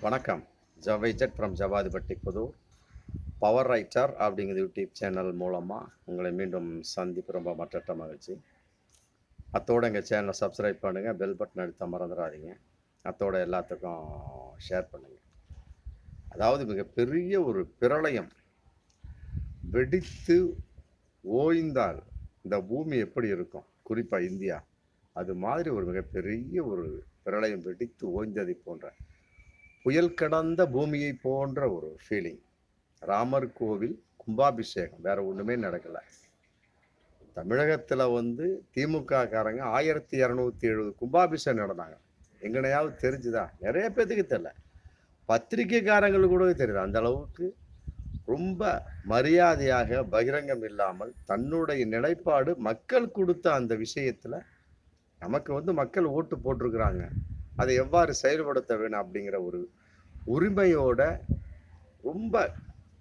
வணக்கம். ஜவைஜட் from Javadhipatti Puthur. Power writer அப்படிங்கிற யூடியூப் சேனல் மூலமாக உங்களை மீண்டும் சந்திப்பு ரொம்ப மற்றற்ற மகிழ்ச்சி. அத்தோடு எங்கள் சேனலை சப்ஸ்கிரைப் பண்ணுங்கள், பெல் பட்டன் அழுத்த மறந்துடாதீங்க. அத்தோட எல்லாத்துக்கும் ஷேர் பண்ணுங்கள். அதாவது மிகப்பெரிய ஒரு பிரளயம் வெடித்து ஓய்ந்தால் இந்த பூமி எப்படி இருக்கும், குறிப்பாக இந்தியா, அது மாதிரி ஒரு மிகப்பெரிய ஒரு பிரளயம் வெடித்து ஓய்ந்ததை போன்ற புயல் கடந்த பூமியை போன்ற ஒரு ஃபீலிங். ராமர் கோவில் கும்பாபிஷேகம், வேற ஒன்றுமே நடக்கலை. தமிழகத்தில் திமுக காரங்க 1270 கும்பாபிஷேகம் நடந்தாங்க. எங்கனையாவது தெரிஞ்சுதா? நிறைய பேத்துக்கு தெரியல, பத்திரிகைக்காரங்களுக்கு கூட தெரியுது. அந்த அளவுக்கு ரொம்ப மரியாதையாக பகிரங்கம் இல்லாமல் தன்னுடைய நிலைப்பாடு மக்கள் கொடுத்த அந்த விஷயத்தில் நமக்கு மக்கள் ஓட்டு போட்டிருக்கிறாங்க, அதை எவ்வாறு செயல்படுத்த வேணும் அப்படிங்கிற ஒரு உரிமையோட, ரொம்ப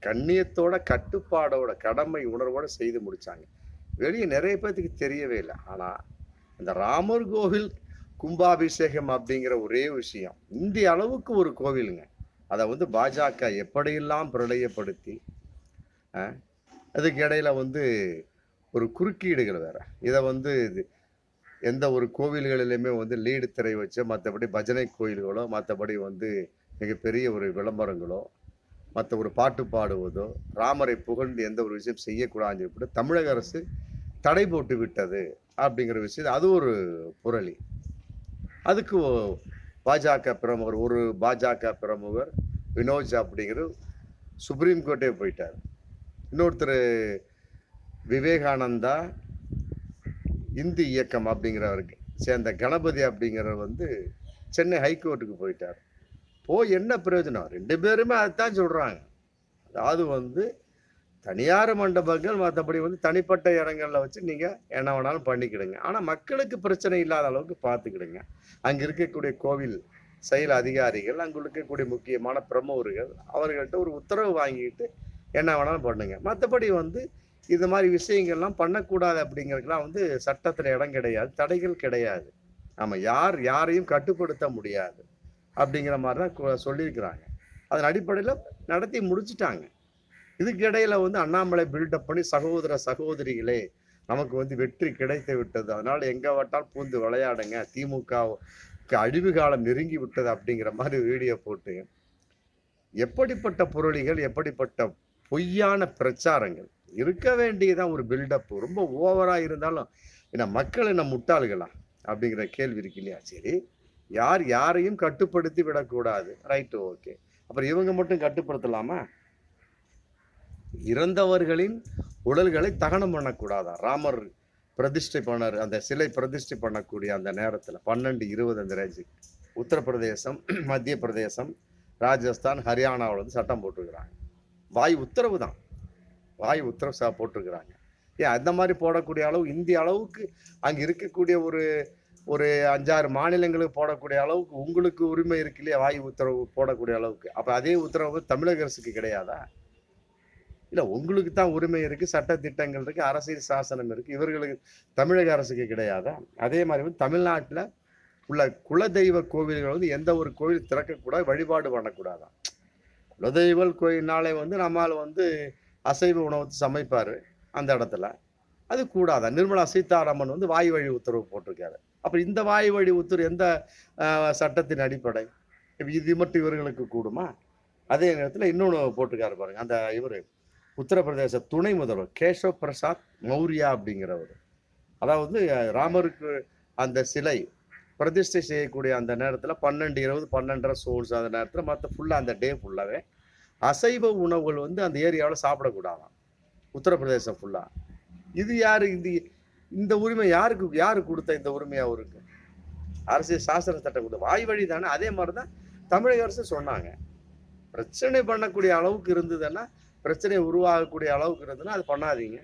கண்ணியத்தோட, கட்டுப்பாடோட, கடமை உணர்வோட செய்து முடிச்சாங்க. வெளியே நிறைய பேர்த்துக்கு தெரியவே இல்லை. ஆனால் இந்த ராமர் கோவில் கும்பாபிஷேகம் அப்படிங்கிற ஒரே விஷயம் இந்திய அளவுக்கு ஒரு கோவிலுங்க. அதை பாஜக எப்படியெல்லாம் பிரளயப்படுத்தி, அதுக்கு இடையில ஒரு குறுக்கீடுகள் வேற. இதை எந்த ஒரு கோவில்களிலுமே லீடு திரை வச்சோ, மற்றபடி பஜனை கோயில்களோ, மற்றபடி மிகப்பெரிய ஒரு விளம்பரங்களோ, மற்ற ஒரு பாட்டு பாடுவதோ, ராமரை புகழ்ந்து எந்த ஒரு விஷயம் செய்யக்கூடாதுன்னு சொல்லிட்டு தமிழக அரசு தடை போட்டு விட்டது அப்படிங்கிற விஷயம். அது ஒரு புரளி. அதுக்கு பாஜக பிரமுகர் வினோஜ் அப்படிங்கிற சுப்ரீம் கோர்ட்டே போயிட்டார். இன்னொருத்தர் விவேகானந்தா இந்தி இயக்கம் அப்படிங்கிறவருக்கு சேர்ந்த கணபதி அப்படிங்கிறவர் சென்னை ஹைகோர்ட்டுக்கு போயிட்டார். போய் என்ன பிரயோஜனம்? ரெண்டு பேருமே அதுதான் சொல்றாங்க. அதாவது தனியார் மண்டபங்கள், மற்றபடி தனிப்பட்ட இடங்கள்ல வச்சு நீங்க என்ன வேணாலும் பண்ணிக்கிடுங்க, ஆனா மக்களுக்கு பிரச்சனை இல்லாத அளவுக்கு பார்த்துக்கிடுங்க. அங்க இருக்கக்கூடிய கோவில் செயல் அதிகாரிகள், அங்க இருக்கக்கூடிய முக்கியமான பிரமுகர்கள், அவர்கள்ட்ட ஒரு உத்தரவு வாங்கிட்டு என்ன வேணாலும் பண்ணுங்க. மற்றபடி இது மாதிரி விஷயங்கள்லாம் பண்ணக்கூடாது அப்படிங்கிறதுக்கெல்லாம் சட்டத்தில் இடம் கிடையாது, தடைகள் கிடையாது. நம்ம யாரையும் கட்டுப்படுத்த முடியாது அப்படிங்கிற மாதிரி தான் சொல்லியிருக்கிறாங்க. அதன் அடிப்படையில் நடத்தி முடிச்சுட்டாங்க. இதுக்கு இடையில அண்ணாமலை பில்டப் பண்ணி, சகோதர சகோதரிகளே நமக்கு வெற்றி கிடைத்து விட்டது, அதனால எங்க வட்டால் பூந்து விளையாடுங்க, திமுகவுக்கு அழிவு காலம் நெருங்கி விட்டது அப்படிங்கிற மாதிரி வீடியோ போட்டு எப்படிப்பட்ட புரளிகள், எப்படிப்பட்ட பொய்யான பிரச்சாரங்கள். இருக்க வேண்டியதான் ஒரு பில்டப். ரொம்ப ஓவரா இருந்தாலும் என்ன மக்கள் என்ன முட்டாள்களா அப்படிங்கிற கேள்வி இருக்கு இல்லையா? சரி, யாரையும் கட்டுப்படுத்தி விடக்கூடாது, ரைட்டு, ஓகே. அப்புறம் இவங்க மட்டும் கட்டுப்படுத்தலாமா? இறந்தவர்களின் உடல்களை தகனம் பண்ணக்கூடாதா? ராமர் பிரதிஷ்டை பண்ணார், அந்த சிலை பிரதிஷ்டை பண்ணக்கூடிய அந்த நேரத்தில் 12:20 அந்த ரேஞ்சு உத்தரப்பிரதேசம், மத்திய பிரதேசம், ராஜஸ்தான், ஹரியானாவில் சட்டம் போட்டிருக்கிறாங்க. வாய் உத்தரவு தான், வாய் உத்தரவு போட்டிருக்கிறாங்க. ஏன் அந்த மாதிரி போடக்கூடிய அளவு இந்திய அளவுக்கு அங்கே இருக்கக்கூடிய ஒரு 5-6 மாநிலங்களுக்கு போடக்கூடிய அளவுக்கு உங்களுக்கு உரிமை இருக்கு இல்லையா? வாய் உத்தரவு போடக்கூடிய அளவுக்கு. அப்போ அதே உத்தரவு தமிழக அரசுக்கு கிடையாதா? இல்லை, உங்களுக்கு தான் உரிமை இருக்கு, சட்ட திட்டங்கள் இருக்கு, அரசியல் சாசனம் இருக்கு, இவர்களுக்கு தமிழக அரசுக்கு கிடையாதா? அதே மாதிரி தமிழ்நாட்டில் உள்ள குலதெய்வ கோவில்கள் எந்த ஒரு கோவில் திறக்கக்கூடாது, வழிபாடு பண்ணக்கூடாதான். குலதெய்வ கோயில்னாலே நம்மால் அசைவ உணவு சமைப்பார் அந்த இடத்துல, அது கூடாதா? நிர்மலா சீதாராமன் வாய் வழி உத்தரவு போட்டிருக்காரு. அப்புறம் இந்த வாய் வழி உத்தரவு எந்த சட்டத்தின் அடிப்படை? இது மட்டும் இவர்களுக்கு கூடுமா? அதே நேரத்தில் இன்னொன்று போட்டிருக்காரு பாருங்க, அந்த இவர் உத்தரப்பிரதேச துணை முதல்வர் கேசவ் பிரசாத் மௌரியா அப்படிங்கிறவர். அதாவது ராமருக்கு அந்த சிலை பிரதிஷ்டை செய்யக்கூடிய அந்த நேரத்தில் 12:20 12:30 சோல்ஸ் அந்த நேரத்தில், மற்ற ஃபுல்லாக அந்த டே ஃபுல்லாகவே அசைவ உணவுகள் அந்த ஏரியாவில் சாப்பிடக்கூடாதான், உத்தரப்பிரதேசம் ஃபுல்லாக. இது யாரு? இந்த உரிமை யாரு கொடுத்த இந்த உரிமை? அவருக்கு அரசியல் சாசன சட்டம் கொடுத்த வாய் வழி தானே. அதே மாதிரி தான் தமிழக அரசு சொன்னாங்க. பிரச்சனை பண்ணக்கூடிய அளவுக்கு இருந்ததுன்னா, பிரச்சனை உருவாகக்கூடிய அளவுக்கு இருந்ததுன்னா அது பண்ணாதீங்க.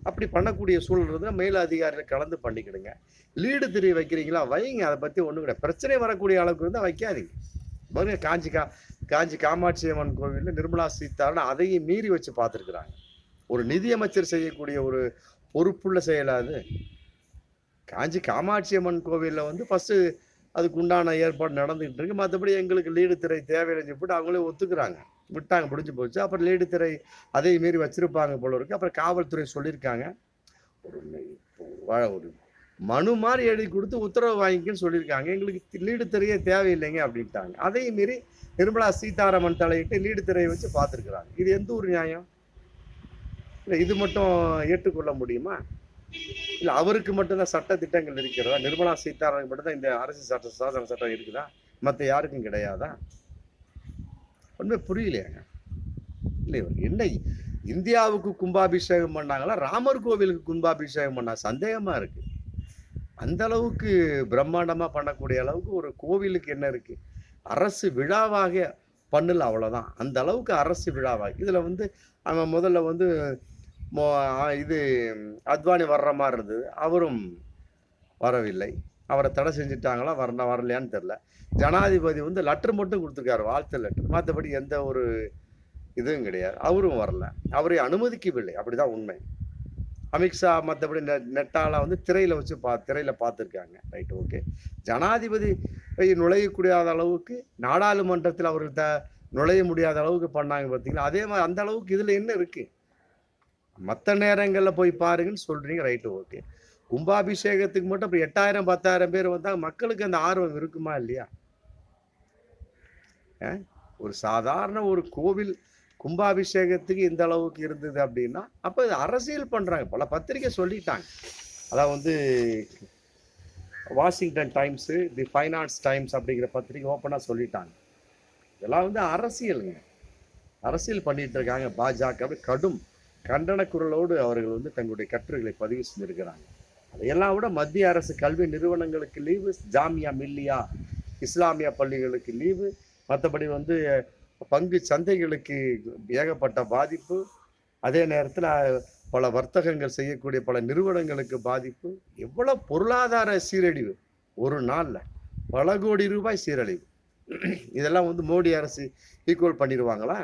அப்படி பண்ணக்கூடிய சூழல் இருந்தால் மேல அதிகாரிகள் கலந்து பண்ணிக்கிடுங்க. லீடு திரி வைக்கிறீங்களா, வைங்க, அதை பற்றி ஒன்றும் கிடையாது. பிரச்சனை வரக்கூடிய அளவுக்கு இருந்தால் வைக்காதீங்க. பாருங்க, காஞ்சி காமாட்சி அம்மன் கோவிலில் நிர்மலா சீதாராமன் அதையும் மீறி வச்சு பார்த்துருக்குறாங்க. ஒரு நிதியமைச்சர் செய்யக்கூடிய ஒரு பொறுப்புள்ள செயலாது. காஞ்சி காமாட்சி அம்மன் கோவிலில் ஃபஸ்ட்டு அதுக்கு உண்டான ஏற்பாடு நடந்துகிட்டு இருக்கு. மற்றபடி எங்களுக்கு லீடு திரை தேவையில்லைன்னு சொல்லிட்டு அவங்களே ஒத்துக்குறாங்க, விட்டாங்க, முடிஞ்சு போச்சு. அப்புறம் லீடு திரை அதே மாரி வச்சிருப்பாங்க போல இருக்கு. அப்புறம் காவல்துறை சொல்லியிருக்காங்க, ஒரு மனு மாதிரி எழுதி கொடுத்து உத்தரவு வாங்கிக்கன்னு சொல்லியிருக்காங்க. எங்களுக்கு லீடு திரையே தேவையில்லைங்க அப்படின்ட்டாங்க. அதே மாரி நிர்மலா சீதாராமன் தலையிட்டு லீடு திரையை வச்சு பார்த்துருக்குறாங்க. இது எந்த ஒரு நியாயம்? இல்லை இது மட்டும் ஏற்றுக்கொள்ள முடியுமா? இல்லை அவருக்கு மட்டும்தான் சட்ட திட்டங்கள் இருக்கிறதா? நிர்மலா சீதாராமன் மட்டும்தான் இந்த அரசு சாசன சட்டம் இருக்குதா? மற்ற யாருக்கும் கிடையாதா? ஒன்றுமே புரியலையாங்க. இல்லை என்ன இந்தியாவுக்கு கும்பாபிஷேகம் பண்ணாங்களா, ராமர் கோவிலுக்கு கும்பாபிஷேகம் பண்ணா? சந்தேகமா இருக்கு. அந்த அளவுக்கு பிரம்மாண்டமா பண்ணக்கூடிய அளவுக்கு ஒரு கோவிலுக்கு என்ன இருக்கு? அரசு விழாவாக பண்ணல, அவ்வளவுதான். அந்த அளவுக்கு அரசு விழாவாக. இதுல அவன் முதல்ல இது அத்வானி வர்ற மாதிரி இருந்தது, அவரும் வரவில்லை. அவரை தடை செஞ்சுட்டாங்களா, வரலையான்னு தெரியல. ஜனாதிபதி லெட்டர் மட்டும் கொடுத்துருக்காரு, வாழ்த்து லெட்டர். மற்றபடி எந்த ஒரு இதுவும் கிடையாது. அவரும் வரல, அவரை அனுமதிக்கவில்லை. அப்படிதான் உண்மை. அமித்ஷா மற்றபடி நெட்டால திரையில வச்சு திரையில பார்த்துருக்காங்க. Right, okay. ஜனாதிபதி நுழையக்கூடிய அளவுக்கு நாடாளுமன்றத்தில் அவர்கள் நுழைய முடியாத அளவுக்கு பண்ணாங்க பார்த்தீங்களா? அதே மாதிரி அந்த அளவுக்கு இதுல என்ன இருக்கு? மற்ற நேரங்களில் போய் பாருங்கன்னு சொல்றீங்க, ரைட்டு, ஓகே. கும்பாபிஷேகத்துக்கு மட்டும் அப்படி 8000 10,000 பேர் வந்தாங்க. மக்களுக்கு அந்த ஆர்வம் இருக்குமா இல்லையா? ஒரு சாதாரண ஒரு கோவில் கும்பாபிஷேகத்துக்கு இந்த அளவுக்கு இருந்தது அப்படின்னா, அப்போ அரசியல் பண்றாங்க. பல பத்திரிகை சொல்லிட்டாங்க. அதாவது வாஷிங்டன் டைம்ஸு, தி ஃபைனான்ஸ் டைம்ஸ் அப்படிங்கிற பத்திரிகை ஓப்பனாக சொல்லிட்டாங்க. இதெல்லாம் அரசியலுங்க, அரசியல் பண்ணிட்டு இருக்காங்க. பாஜக கடும் கண்டன குரலோடு அவர்கள் தங்களுடைய கட்டுரைகளை பதிவு செஞ்சிருக்கிறாங்க. அதையெல்லாம் விட மத்திய அரசு கல்வி நிறுவனங்களுக்கு லீவு, ஜாமியா மில்லியா இஸ்லாமிய பள்ளிகளுக்கு லீவு, மற்றபடி பங்கு சந்தைகளுக்கு ஏகப்பட்ட பாதிப்பு, அதே நேரத்தில் பல வர்த்தகங்கள் செய்யக்கூடிய பல நிறுவனங்களுக்கு பாதிப்பு. எவ்வளவு பொருளாதார சீரழிவு! ஒரு நாளில் பல கோடி ரூபாய் சீரழிவு. இதெல்லாம் மோடி அரசு ஈக்குவல் பண்ணிடுவாங்களா?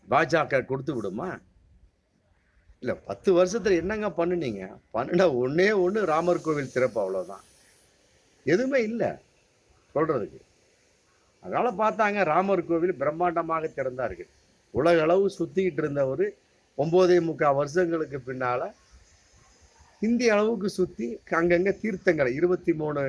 பாஜக கொடுத்து விடுமா? இல்லை, 10 வருஷத்துல என்னங்க பண்ணுனீங்க? ஒன்னே ஒன்று ராமர் கோவில் திறப்பு, அவ்வளோதான். எதுவுமே இல்லை சொல்றதுக்கு. அதனால பார்த்தாங்க, ராமர் கோவில் பிரம்மாண்டமாக திறந்தார்கள். உலக அளவு சுத்திக்கிட்டு இருந்த ஒரு 9.25 வருஷங்களுக்கு பின்னால இந்திய அளவுக்கு சுத்தி அங்கங்க தீர்த்தங்களை 23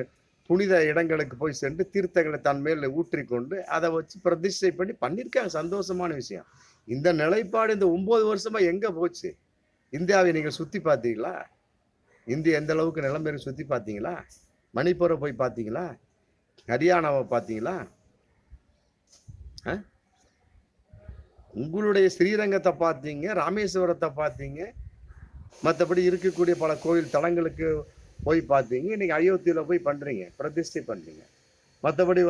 புனித இடங்களுக்கு போய் சென்று தீர்த்தங்களை தன் மேல ஊற்றிக்கொண்டு அதை வச்சு பிரதிஷ்டை பண்ணியிருக்காங்க. சந்தோஷமான விஷயம். இந்த நிலைப்பாடு இந்த 9 வருஷமா எங்க போச்சு? இந்தியாவை நீங்கள் சுத்தி பார்த்தீங்களா? இந்தியா எந்த அளவுக்கு நிலைமையை சுத்தி பார்த்தீங்களா? மணிப்பூரை போய் பார்த்தீங்களா? ஹரியானாவை பார்த்தீங்களா? உங்களுடைய ஸ்ரீரங்கத்தை பார்த்தீங்க, ராமேஸ்வரத்தை பார்த்தீங்க, மற்றபடி இருக்கக்கூடிய பல கோயில் தலங்களுக்கு போய் பார்த்தீங்க. இன்னைக்கு அயோத்தியில் போய் பண்றீங்க, பிரதிஷ்டை பண்றீங்க. மற்றபடி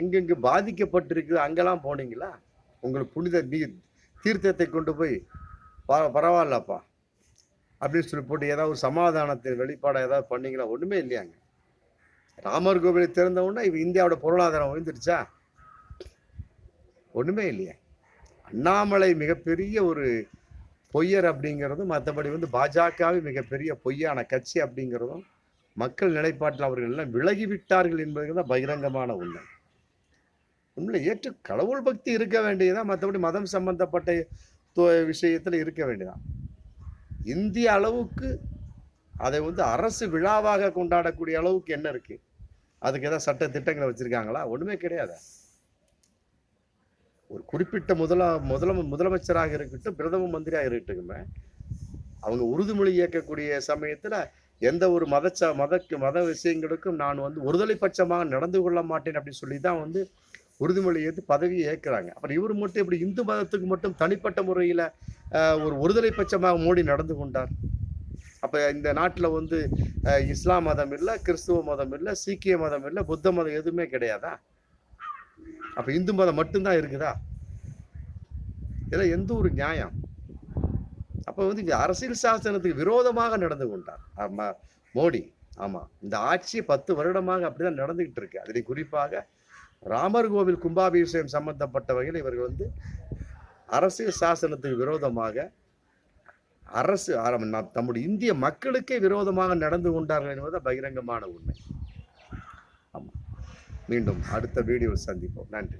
எங்கெங்கு பாதிக்கப்பட்டிருக்கு அங்கெல்லாம் போனீங்களா? உங்களுக்கு புனித தீர்த்தத்தை கொண்டு போய் பரவாயில்லப்பா அப்படின்னு சொல்லி போட்டு ஏதாவது ஒரு சமாதானத்தின் வெளிப்பாடை ஏதாவது பண்ணீங்களா? ஒண்ணுமே இல்லையாங்க. ராமர் கோவிலை திறந்த உடனே இந்தியாவோட பொருளாதாரம் உயர்ந்துடுச்சா? ஒண்ணுமே இல்லையா? அண்ணாமலை மிகப்பெரிய ஒரு பொய்யர் அப்படிங்கிறதும், மற்றபடி பாஜகவை மிகப்பெரிய பொய்யான கட்சி அப்படிங்கிறதும், மக்கள் நிலைப்பாட்டில் அவர்கள் எல்லாம் விலகிவிட்டார்கள் என்பதுதான் பகிரங்கமான உண்மை. உண்மையில கடவுள் பக்தி இருக்க வேண்டியதான், மற்றபடி மதம் சம்பந்தப்பட்ட விஷயத்துல இருக்க வேண்டியதான். இந்திய அளவுக்கு அதை அரசு விழாவாக கொண்டாடக்கூடிய அளவுக்கு என்ன இருக்கு? அதுக்கு ஏதாவது சட்ட திட்டங்களை வச்சிருக்காங்களா? ஒண்ணுமே கிடையாது. ஒரு குறிப்பிட்ட முதலமைச்சராக இருக்கட்டும், பிரதம மந்திரியாக இருக்கட்டுமே, அவங்க உறுதிமொழி இயக்கக்கூடிய சமயத்துல எந்த ஒரு மத விஷயங்களுக்கும் நான் ஒருதலை பட்சமாக நடந்து கொள்ள மாட்டேன் அப்படின்னு சொல்லி தான் உறுதிமொழி ஏற்று பதவியை ஏற்கிறாங்க. அப்புறம் இவர் மட்டும் இப்படி இந்து மதத்துக்கு மட்டும் தனிப்பட்ட முறையில ஒருதலை பட்சமாக மோடி நடந்து கொண்டார். அப்ப இந்த நாட்டுல இஸ்லாம் மதம் இல்லை, கிறிஸ்துவ மதம் இல்லை, சீக்கிய மதம் இல்லை, புத்த மதம் எதுவுமே கிடையாதா? அப்ப இந்து மதம் மட்டும்தான் இருக்குதா? இதெல்லாம் எந்த ஒரு நியாயம்? அப்ப இங்க அரசியல் சாசனத்துக்கு விரோதமாக நடந்து கொண்டார் மோடி. ஆமா, இந்த ஆட்சி 10 வருடமாக அப்படிதான் நடந்துகிட்டு இருக்கு. அதில் குறிப்பாக ராமர் கோவில் கும்பாபிஷேகம் சம்பந்தப்பட்ட வகையில் இவர்கள் அரசியல் சாசனத்துக்கு விரோதமாக நம்முடைய இந்திய மக்களுக்கே விரோதமாக நடந்து கொண்டார்கள் என்பது பகிரங்கமான உண்மை. மீண்டும் அடுத்த வீடியோவில் சந்திப்போம். நன்றி.